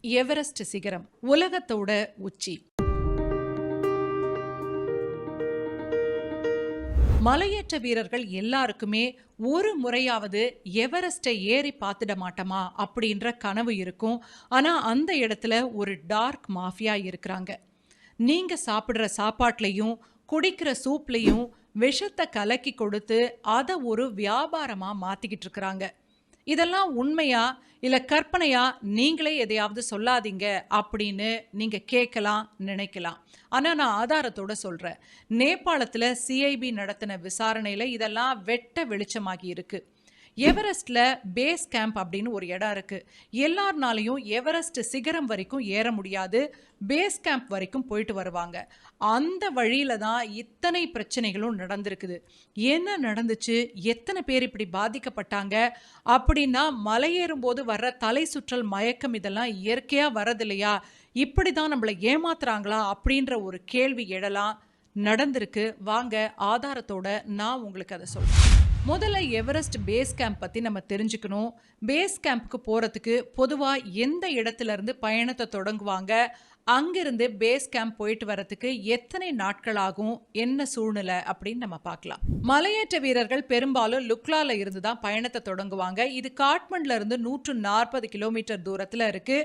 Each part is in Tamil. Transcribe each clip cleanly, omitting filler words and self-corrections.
எவரெஸ்ட் சிகரம் உலகத்தோட உச்சி. மலையேற்ற வீரர்கள் எல்லாருக்குமே ஒரு முறையாவது எவரெஸ்டை ஏறி பார்த்துட மாட்டோமா அப்படின்ற கனவு இருக்கும். ஆனா அந்த இடத்துல ஒரு டார்க் மாஃபியா இருக்கிறாங்க. நீங்க சாப்பிடுற சாப்பாட்லையும் குடிக்கிற சூப்லையும் விஷத்தை கலக்கி கொடுத்து அதை ஒரு வியாபாரமா மாத்திக்கிட்டு இருக்கிறாங்க. இதெல்லாம் உண்மையா இல்ல கற்பனையா, நீங்களே எதையாவது சொல்லாதீங்க அப்படின்னு நீங்க கேட்கலாம், நினைக்கலாம். ஆனா நான் ஆதாரத்தோட சொல்றேன். நேபாளத்துல சிஐபி நடத்தின விசாரணையில இதெல்லாம் வெட்ட வெளிச்சமாகி இருக்கு. எவரெஸ்ட்ல பேஸ் கேம்ப் அப்படின்னு ஒரு இடம் இருக்கு. எல்லாருனாலையும் எவரெஸ்ட் சிகரம் வரைக்கும் ஏற முடியாது. பேஸ் கேம்ப் வரைக்கும் போயிட்டு வருவாங்க. அந்த வழியில தான் இத்தனை பிரச்சனைகளும் நடந்திருக்குது. என்ன நடந்துச்சு, எத்தனை பேர் இப்படி பாதிக்கப்பட்டாங்க அப்படின்னா, மலையேறும் போது வர்ற தலை சுற்றல், மயக்கம் இதெல்லாம் இயற்கையா வரதில்லையா, இப்படிதான் நம்மளை ஏமாத்துறாங்களா அப்படின்ற ஒரு கேள்வி எழலாம். நடந்திருக்கு. வாங்க ஆதாரத்தோட நான் உங்களுக்கு அதை சொல்றேன். முதல்ல எவரெஸ்ட் பேஸ் கேம்ப் பற்றி நம்ம தெரிஞ்சுக்கணும். பேஸ் கேம்ப்புக்கு போகிறதுக்கு பொதுவாக எந்த இடத்துல இருந்து பயணத்தை தொடங்குவாங்க, அங்கிருந்து பேஸ் கேம்ப் போயிட்டு வரதுக்கு எத்தனை நாட்கள் ஆகும், என்ன சூழ்நிலை அப்படின்னு நம்ம பார்க்கலாம். மலையேற்ற வீரர்கள் பெரும்பாலும் லுக்லால இருந்து தான் பயணத்தை தொடங்குவாங்க. இது காட்மண்ட்ல இருந்து 140 கிலோமீட்டர் தூரத்தில் இருக்கு.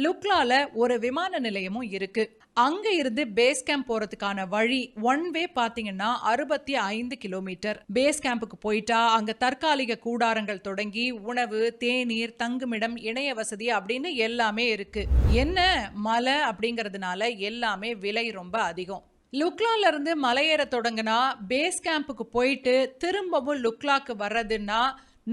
லுக்லால ஒரு விமான நிலையமும் இருக்கு. அங்க இருந்து பேஸ் கேம்ப் போறதுக்கான வழி ஒன் வே பாத்தீங்கன்னா 65 கிலோமீட்டர். பேஸ் கேம்புக்கு போயிட்டா அங்க தற்காலிக கூடாரங்கள் தொடங்கி உணவு, தேநீர், தங்குமிடம், இணைய வசதி அப்படின்னு எல்லாமே இருக்கு. என்ன மலை அப்படிங்கிறதுனால எல்லாமே விலை ரொம்ப அதிகம். லுக்லால இருந்து மலையேற தொடங்கினா பேஸ் கேம்புக்கு போயிட்டு திரும்பவும் லுக்லாக்கு வர்றதுன்னா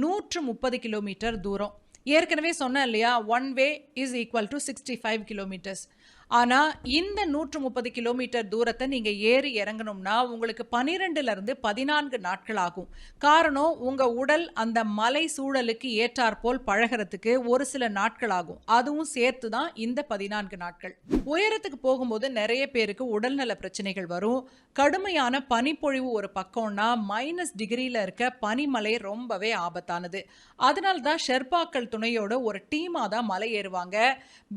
130 கிலோமீட்டர் தூரம். ஏற்கனவே சொன்னேன் இல்லையா, one way is equal to 65 kilometres. ஆனால் இந்த 130 கிலோமீட்டர் தூரத்தை நீங்கள் ஏறி இறங்கணும்னா உங்களுக்கு 12லிருந்து 14 நாட்கள் ஆகும். காரணம், உங்கள் உடல் அந்த மலை சூழலுக்கு ஏற்றாற்போல் பழகிறதுக்கு ஒரு சில நாட்கள் ஆகும். அதுவும் சேர்த்து தான் இந்த 14 நாட்கள். உயரத்துக்கு போகும்போது நிறைய பேருக்கு உடல்நல பிரச்சனைகள் வரும். கடுமையான பனிப்பொழிவு ஒரு பக்கம்னா -டிகிரியில் இருக்க பனிமலை ரொம்பவே ஆபத்தானது. அதனால தான் ஷெர்பாக்கள் துணையோட ஒரு டீமாக தான் மலை ஏறுவாங்க.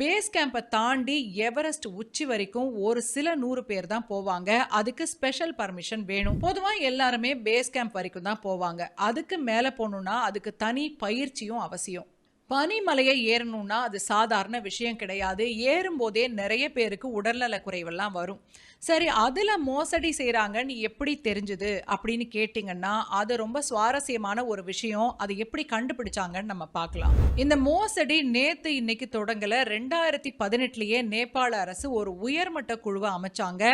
பேஸ் கேம்பை தாண்டி எவரெஸ்ட் உச்சி வரைக்கும் ஒரு சில 100 பேர் தான் போவாங்க. அதுக்கு ஸ்பெஷல் பர்மிஷன் வேணும். பொதுவாக எல்லாருமே பேஸ் கேம்ப் வரைக்கும் தான் போவாங்க. அதுக்கு மேலே போகணும்னா அதுக்கு தனி பயிற்சியும் அவசியம். பனிமலையை ஏறணும்னா அது சாதாரண விஷயம் கிடையாது. ஏறும்போதே நிறைய பேருக்கு உடல்நல குறைவெல்லாம் வரும். சரி, அதில் மோசடி செய்கிறாங்கன்னு எப்படி தெரிஞ்சுது அப்படின்னு கேட்டிங்கன்னா, அது ரொம்ப சுவாரஸ்யமான ஒரு விஷயம். அது எப்படி கண்டுபிடிச்சாங்கன்னு நம்ம பார்க்கலாம். இந்த மோசடி நேற்று இன்னைக்கு தொடங்கலை. 2018 நேபாள அரசு ஒரு உயர்மட்ட குழுவை அமைச்சாங்க.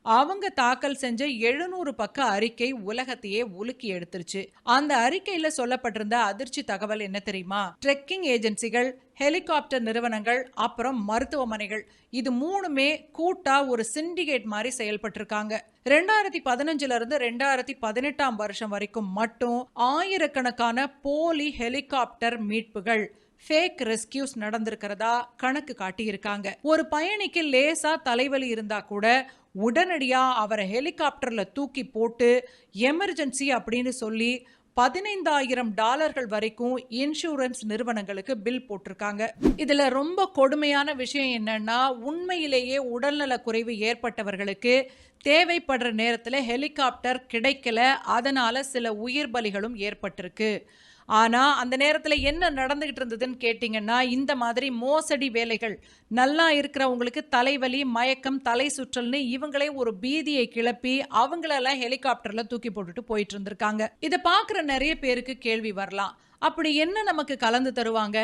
அவங்க தாக்கல் செஞ்ச 700 பக்க அறிக்கை உலகத்தையே உலுக்கி எடுத்துருச்சு. அந்த அறிக்கையில சொல்லப்பட்டிருந்த அதிர்ச்சி தகவல் என்ன தெரியுமா? ட்ரெக்கிங் ஏஜென்சிகள், ஹெலிகாப்டர் நிறுவனங்கள், அப்புறம் மருத்துவமனைகள், இது மூணுமே கூட்டா ஒரு சிண்டிகேட் மாதிரி செயல்பட்டிருக்காங்க. 2015 இருந்து 2018 வருஷம் வரைக்கும் மட்டும் ஆயிரக்கணக்கான போலி ஹெலிகாப்டர் மீட்புகள், ஃபேக் ரெஸ்கியூஸ் நடந்திருக்கிறதா கணக்கு காட்டியிருக்காங்க. ஒரு பயணிக்கு லேசா தலைவலி இருந்தா கூட உடனடியா அவரை ஹெலிகாப்டர்ல தூக்கி போட்டு எமர்ஜென்சி அப்படின்னு சொல்லி $15,000 வரைக்கும் இன்சூரன்ஸ் நிறுவனங்களுக்கு பில் போட்டிருக்காங்க. இதுல ரொம்ப கொடுமையான விஷயம் என்னன்னா, உண்மையிலேயே உடல்நல குறைவு ஏற்பட்டவர்களுக்கு தேவைப்படுற நேரத்துல ஹெலிகாப்டர் கிடைக்கல. அதனால சில உயிர் பலிகளும் ஏற்பட்டிருக்கு. ஆனா அந்த நேரத்துல என்ன நடந்துகிட்டு இருந்ததுன்னு கேட்டீங்கன்னா, இந்த மாதிரி மோசடி வேலைகள், நல்லா இருக்கிறவங்களுக்கு தலைவலி, மயக்கம், தலை சுற்றல்னு இவங்களே ஒரு பீதியை கிளப்பி அவங்களெல்லாம் ஹெலிகாப்டர்ல தூக்கி போட்டுட்டு போயிட்டு இருந்திருக்காங்க. இதை பார்க்குற நிறைய பேருக்கு கேள்வி வரலாம், அப்படி என்ன நமக்கு கலந்து தருவாங்க,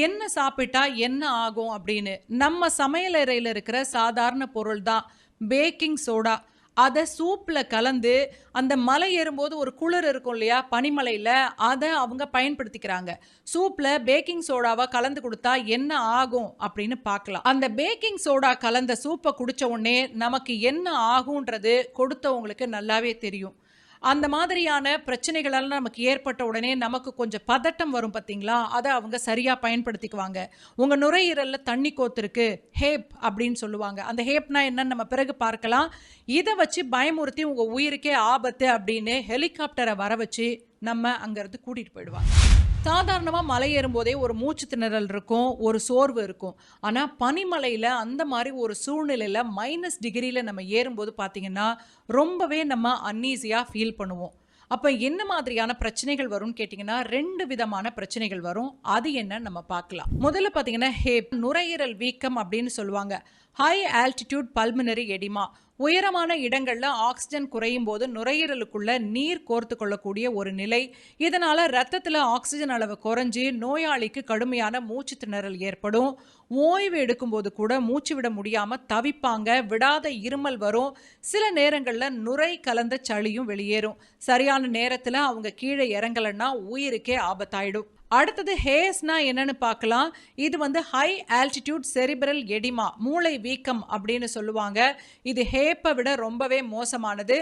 என்ன சாப்பிட்டா என்ன ஆகும் அப்படின்னு. நம்ம சமையலறையில் இருக்கிற சாதாரண பொருள் தான் பேக்கிங் சோடா. அதை சூப்பில் கலந்து அந்த மலை ஏறும்போது ஒரு குளிர் இருக்கும் இல்லையா பனிமலையில், அதை அவங்க பயன்படுத்திக்கிறாங்க. சூப்பில் பேக்கிங் சோடாவை கலந்து கொடுத்தா என்ன ஆகும் அப்படின்னு பார்க்கலாம். அந்த பேக்கிங் சோடா கலந்த சூப்பை குடித்த உடனே நமக்கு என்ன ஆகுன்றது கொடுத்தவங்களுக்கு நல்லாவே தெரியும். அந்த மாதிரியான பிரச்சனைகளெல்லாம் நமக்கு ஏற்பட்ட உடனே நமக்கு கொஞ்சம் பதட்டம் வரும் பார்த்தீங்களா, அதை அவங்க சரியாக பயன்படுத்திக்குவாங்க. உங்கள் நுரையீரலில் தண்ணி கோத்திருக்கு, ஹேப் அப்படின்னு சொல்லுவாங்க. அந்த ஹேப்னா என்னன்னு நம்ம பிறகு பார்க்கலாம். இதை வச்சு பயமுறுத்தி உங்கள் உயிருக்கே ஆபத்து அப்படின்னு ஹெலிகாப்டரை வர வச்சு நம்ம அங்கேருந்து கூட்டிகிட்டு போயிடுவாங்க. சாதாரணமா மலை ஏறும்போதே ஒரு மூச்சு திணறல் இருக்கும், ஒரு சோர்வு இருக்கும். ஆனா பனிமலையில அந்த மாரி ஒரு சூழ்நிலையில -டிகிரில நம்ம ஏறும்போது பார்த்தீங்கன்னா, ரொம்பவே நம்ம அன்னீசியா ஃபீல் பண்ணுவோம். அப்ப என்ன மாதிரியான பிரச்சனைகள் வரும்னு கேட்டீங்கன்னா, 2 விதமான பிரச்சனைகள் வரும். அது என்னன்னு நம்ம பார்க்கலாம். முதல்ல பார்த்தீங்கன்னா, நுரையீரல் வீக்கம் அப்படின்னு சொல்லுவாங்க. High altitude pulmonary oedema. உயரமான இடங்கள்ல ஆக்ஸிஜன் குறையும் போது நுரையீரலுக்குள்ள நீர் கோர்த்து கொள்ளக்கூடிய ஒரு நிலை. இதனால ரத்தத்துல ஆக்ஸிஜன் அளவு குறைஞ்சு நோயாளிக்கு கடுமையான மூச்சு திணறல் ஏற்படும். ஓய்வு எடுக்கும்போது கூட மூச்சு விட முடியாம தவிப்பாங்க. விடாத இருமல் வரும். சில நேரங்கள்ல நுரை கலந்த சளியும் வெளியேறும். சரியான நேரத்துல அவங்க கீழே இறங்கலன்னா உயிருக்கே ஆபத்தாயிடும். அடுத்தது ஹேஸ்னா என்னன்னு பார்க்கலாம். இது வந்து ஹை ஆல்டிட்யூட் செரிப்ரல் எடிமா, மூளை வீக்கம் அப்படின்னு சொல்லுவாங்க. இது ஹேப்பை விட ரொம்பவே மோசமானது.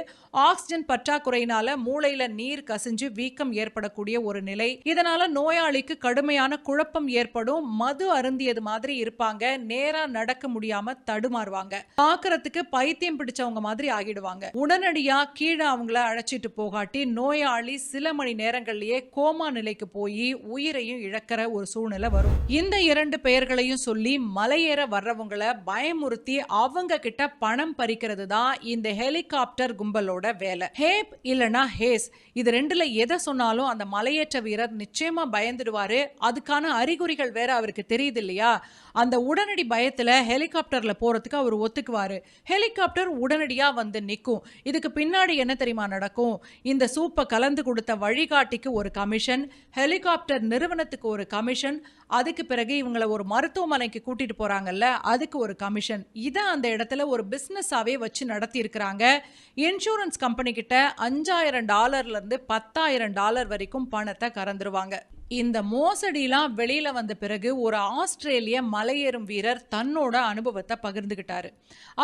ஆக்சிஜன் பற்றாக்குறையினால மூளையில நீர் கசிஞ்சு வீக்கம் ஏற்படக்கூடிய ஒரு நிலை. இதனால நோயாளிக்கு கடுமையான குழப்பம் ஏற்படும். மது அருந்தியது மாதிரி இருப்பாங்க. நேரா நடக்க முடியாம தடுமாறுவாங்க. பார்க்கறதுக்கு பைத்தியம் பிடிச்சவங்க மாதிரி ஆகிடுவாங்க. உடனடியா கீழே அவங்கள அழைச்சிட்டு போகாட்டி நோயாளி சில மணி நேரங்கள்லயே கோமா நிலைக்கு போய் உயிரையும் இழக்கிற ஒரு சூழ்நிலை வரும். இந்த 2 பெயர்களையும் சொல்லி மலையேற வர்றவங்களை பயமுறுத்தி அவங்க கிட்ட பணம் பறிக்கிறது தான் இந்த ஹெலிகாப்டர் கும்பலோட வேலை. ஹேப் இல்லனா ஹேஸ், இது 2ல எதை சொன்னாலும் அந்த மலையேற்ற வீரர் நிச்சயமா பயந்துடுவாரு. அதுக்கான அறிகுறிகள் வேற அவருக்கு தெரியுது இல்லையா? அந்த உடனடி பயத்துல ஹெலிகாப்டர்ல போறதுக்கு அவர் ஒத்துக்குவாரு. ஹெலிகாப்டர் உடனடியா வந்து நிற்கும். இதுக்கு பின்னாடி என்ன தெரியுமா நடக்கும்? இந்த சூப்பை கலந்து கொடுத்த வழிகாட்டிக்கு ஒரு கமிஷன், ஹெலிகாப்டர் நிறுவனத்துக்கு ஒரு கமிஷன், அதுக்கு பிறகு இவங்களை ஒரு மருத்துவமனைக்கு கூட்டிட்டு போறாங்கல்ல, அதுக்கு ஒரு கமிஷன். இதை அந்த இடத்துல ஒரு பிசினஸாவே வச்சு நடத்தி இருக்கிறாங்க. இன்சூரன்ஸ் கம்பெனி கிட்ட $5000 இருந்து $10,000 வரைக்கும் பணத்தை கறந்துருவாங்க. இந்த மோசடிலாம் வெளியில வந்த பிறகு ஒரு ஆஸ்திரேலிய மலையேறும் வீரர் தன்னோட அனுபவத்தை பகிர்ந்துகிட்டாரு.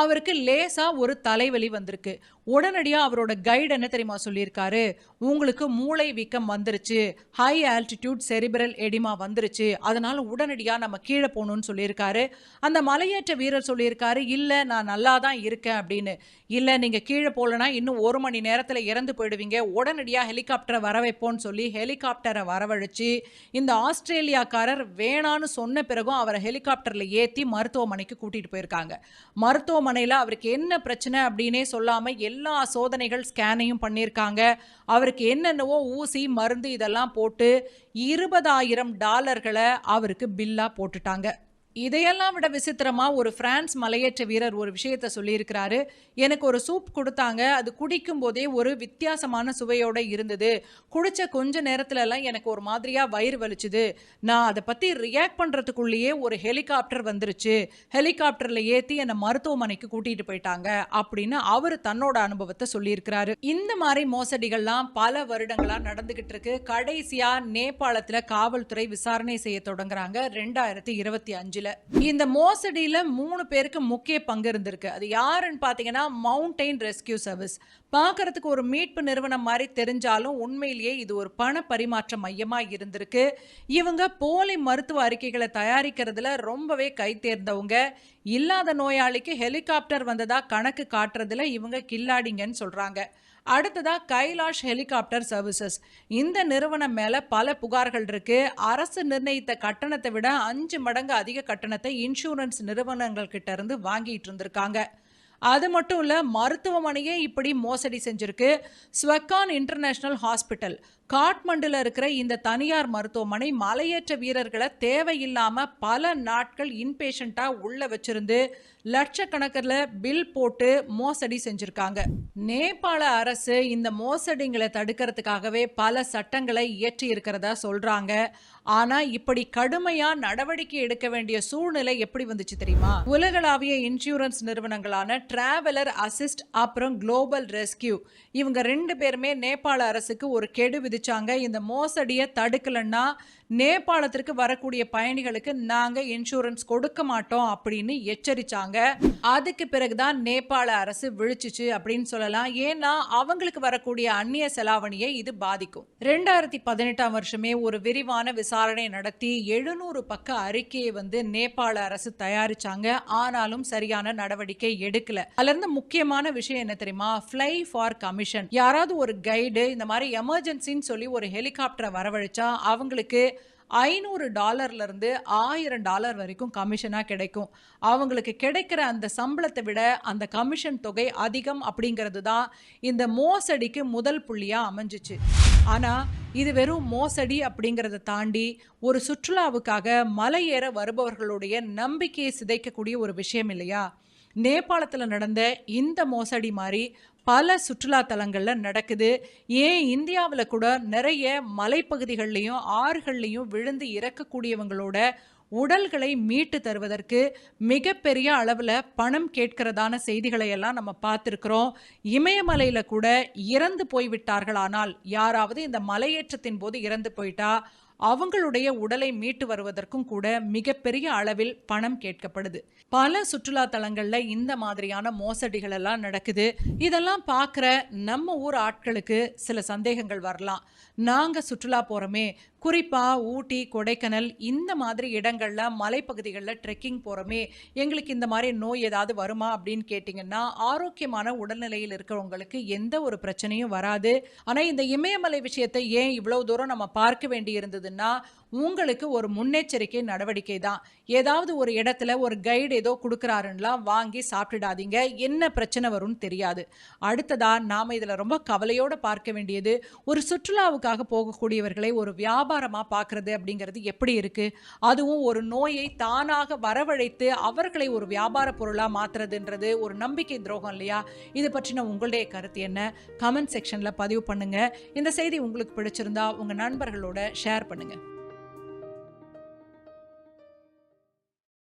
அவருக்கு லேசா ஒரு தலைவலி வந்திருக்கு. உடனடியா அவரோட கைடு என்ன தெரியுமா சொல்லியிருக்காரு? உங்களுக்கு மூளை வீக்கம் வந்துருச்சு, ஹை ஆல்டிடியூட் செரிப்ரல் எடிமா வந்துருச்சு, அதனால உடனடியா நம்ம கீழே போகணும்னு சொல்லியிருக்காரு. அந்த மலையேற்ற வீரர் சொல்லியிருக்காரு, இல்ல நான் நல்லா தான் இருக்கேன் அப்படின்னு. இல்ல நீங்க கீழே போலனா இன்னும் 1 மணி நேரத்துல இறந்து போயிடுவீங்க, உடனடியா ஹெலிகாப்டரை வர வைப்போன்னு சொல்லி ஹெலிகாப்டரை வரவழைச்சு இந்த ஆஸ்திரேலியாக்காரர் வேணான்னு சொன்ன பிறகும் அவரை ஹெலிகாப்டர்ல ஏத்தி மருத்துவமனைக்கு கூட்டிட்டு போயிருக்காங்க. மருத்துவமனையில அவருக்கு என்ன பிரச்சனை அப்படின்னே சொல்லாம எல்லா சோதனைகள் ஸ்கேனையும் பண்ணியிருக்காங்க. அவருக்கு என்னென்னவோ ஊசி மருந்து இதெல்லாம் போட்டு $20,000 அவருக்கு பில்லா போட்டுட்டாங்க. இதையெல்லாம் விட விசித்திரமா ஒரு பிரான்ஸ் மலையேற்ற வீரர் ஒரு விஷயத்த சொல்லியிருக்கிறாரு. எனக்கு ஒரு சூப் கொடுத்தாங்க, அது குடிக்கும் போதே ஒரு வித்தியாசமான சுவையோட இருந்தது. குடிச்ச கொஞ்ச நேரத்துல எல்லாம் எனக்கு ஒரு மாதிரியா வயிறு வலிச்சுது. நான் அதை பத்தி ரியாக்ட் பண்றதுக்குள்ளேயே ஒரு ஹெலிகாப்டர் வந்துருச்சு. ஹெலிகாப்டர்ல ஏத்தி என்னை மருத்துவமனைக்கு கூட்டிட்டு போயிட்டாங்க அப்படின்னு அவரு தன்னோட அனுபவத்தை சொல்லியிருக்கிறாரு. இந்த மாதிரி மோசடிகள்லாம் பல வருடங்களா நடந்துகிட்டு இருக்கு. கடைசியா நேபாளத்துல காவல்துறை விசாரணை செய்ய தொடங்குறாங்க 2025. இந்த மோசடியில 3 பேருக்கு முக்கிய பங்கு இருந்திருக்கு. அது யாருன்னு பாத்தீங்கன்னா மவுண்டைன் ரெஸ்கியூ சர்வீஸ். பார்க்கறதுக்கு ஒரு மீட்பு நிறுவனம் மாதிரி தெரிஞ்சாலும் உண்மையிலேயே இது ஒரு பண பரிமாற்ற மையமா இருந்திருக்கு. இவங்க போலி மருத்துவ அறிக்கைகளை தயாரிக்கிறதுல ரொம்பவே கை தேர்ந்தவங்க. இல்லாத நோயாளிக்கு ஹெலிகாப்டர் வந்ததா கணக்கு காட்டுறதுல இவங்க கில்லாடிங்கன்னு சொல்றாங்க. அடுத்ததா கைலாஷ் ஹெலிகாப்டர் சர்வீசஸ். இந்த நிறுவனம் மேல பல புகார்கள் இருக்கு. அரசு நிர்ணயித்த கட்டணத்தை விட 5 மடங்கு அதிக கட்டணத்தை இன்சூரன்ஸ் நிறுவனங்கள் கிட்ட இருந்து வாங்கிட்டு இருந்திருக்காங்க. அது மட்டும் இல்ல, மருத்துவமனையே இப்படி மோசடி செஞ்சிருக்கு. ஸ்வெக்கான் இன்டர்நேஷனல் ஹாஸ்பிட்டல் காட்மண்டுல இருக்கிற இந்த தனியார் மருத்துவமனை மலையேற்ற வீரர்களை தேவையில்லாம பல நாட்கள் இன்பேஷண்டா உள்ள வச்சிருந்து லட்சக்கணக்கில் பில் போட்டு மோசடி செஞ்சிருக்காங்க. நேபாள அரசு இந்த மோசடிகளை தடுக்கிறதுக்காகவே பல சட்டங்களை இயற்றி இருக்கிறதா சொல்றாங்க. ஆனா இப்படி கடுமையா நடவடிக்கை எடுக்க வேண்டிய சூழ்நிலை எப்படி வந்துச்சு தெரியுமா? உலகளாவிய இன்சூரன்ஸ் நிறுவனங்களான டிராவலர் அசிஸ்ட் அப்புறம் குளோபல் ரெஸ்கியூ, இவங்க 2 பேருமே நேபாள அரசுக்கு ஒரு கெடு விதிச்சாங்க. இந்த மோசடியை தடுக்கலன்னா நேபாளத்திற்கு வரக்கூடிய பயணிகளுக்கு நாங்க இன்சூரன்ஸ் கொடுக்க மாட்டோம் அப்படின்னு எச்சரிச்சாங்க. அதுக்கு பிறகுதான் நேபாள அரசு விழிச்சுச்சு அப்படின்னு சொல்லலாம். ஏன்னா அவங்களுக்கு வரக்கூடிய அந்நிய செலாவணியை இது பாதிக்கும். 2018 வருஷமே ஒரு விரிவான விசாரணை நடத்தி 700 பக்க அறிக்கையை நேபாள அரசு தயாரிச்சாங்க. ஆனாலும் சரியான நடவடிக்கை எடுக்கல. அதுல முக்கியமான விஷயம் என்ன தெரியுமா? Fly for commission. யாராவது ஒரு கைடு இந்த மாதிரி எமர்ஜென்சின்னு அப்படின்னு சொல்லி ஒரு ஹெலிகாப்டரை வரவழைச்சா அவங்களுக்கு $500 $1000 வரைக்கும் கமிஷனா கிடைக்கும். அவங்களுக்கு கிடைக்கிற அந்த சம்பளத்தை விட அந்த கமிஷன் தொகை அதிகம் அப்படிங்கிறது தான் இந்த மோசடிக்கு முதல் புள்ளியா அமைஞ்சிச்சு. ஆனா இது வெறும் மோசடி அப்படிங்கிறத தாண்டி ஒரு சுற்றுலாவுக்காக மலை ஏற வருபவர்களுடைய நம்பிக்கையை சிதைக்கக்கூடிய ஒரு விஷயம் இல்லையா? நேபாளத்துல நடந்த இந்த மோசடி மாதிரி பல சுற்றுலா தலங்கள்ல நடக்குது. ஏன் இந்தியாவுல கூட நிறைய மலைப்பகுதிகள்லையும் ஆறுகள்லையும் விழுந்து இறக்கக்கூடியவங்களோட உடல்களை மீட்டு தருவதற்கு மிகப்பெரிய அளவில் பணம் கேட்கிறதான செய்திகளை எல்லாம் நம்ம பார்த்துருக்குறோம். இமயமலையில கூட இறந்து போய்விட்டார்கள். ஆனால் யாராவது இந்த மலையேற்றத்தின் போது இறந்து போயிட்டா அவங்களுடைய உடலை மீட்டு வருவதற்கும் கூட மிகப்பெரிய அளவில் பணம் கேட்கப்படுது. பல சுற்றுலா தலங்கள்ல இந்த மாதிரியான மோசடிகள் எல்லாம் நடக்குது. இதெல்லாம் பார்க்குற நம்ம ஊர் ஆட்களுக்கு சில சந்தேகங்கள் வரலாம். நாங்க சுற்றுலா போறோமே, குறிப்பா ஊட்டி, கொடைக்கானல் இந்த மாதிரி இடங்கள்ல மலைப்பகுதிகளில் ட்ரெக்கிங் போறோமே, எங்களுக்கு இந்த மாதிரி நோய் ஏதாவது வருமா அப்படின்னு கேட்டிங்கன்னா, ஆரோக்கியமான உடல்நிலையில் இருக்கிறவங்களுக்கு எந்த ஒரு பிரச்சனையும் வராது. ஆனா இந்த இமயமலை விஷயத்தை ஏன் இவ்வளவு தூரம் நம்ம பார்க்க வேண்டி இருந்ததுன்னா, உங்களுக்கு ஒரு முன்னெச்சரிக்கை நடவடிக்கை தான். ஏதாவது ஒரு இடத்துல ஒரு கைடு ஏதோ கொடுக்குறாருன்னா வாங்கி சாப்பிட்டுடாதீங்க. என்ன பிரச்சனை வரும்னு தெரியாது. அடுத்ததா நாம இதுல ரொம்ப கவலையோட பார்க்க வேண்டியது, ஒரு சுற்றுலாவுக்காக போகக்கூடியவர்களை ஒரு வியாபாரமா பார்க்கறது அப்படிங்கிறது எப்படி இருக்கு? அதுவும் ஒரு நோயை தானாக வரவழைத்து அவர்களை ஒரு வியாபார பொருளா மாத்துறதுன்றது ஒரு நம்பிக்கை துரோகம் இல்லையா? இது பற்றின உங்களுடைய கருத்து என்ன? கமெண்ட் செக்ஷன்ல பதிவு பண்ணுங்க. இந்த செய்தி உங்களுக்கு பிடிச்சிருந்தா உங்க நண்பர்களோட ஷேர் பண்ணுங்க.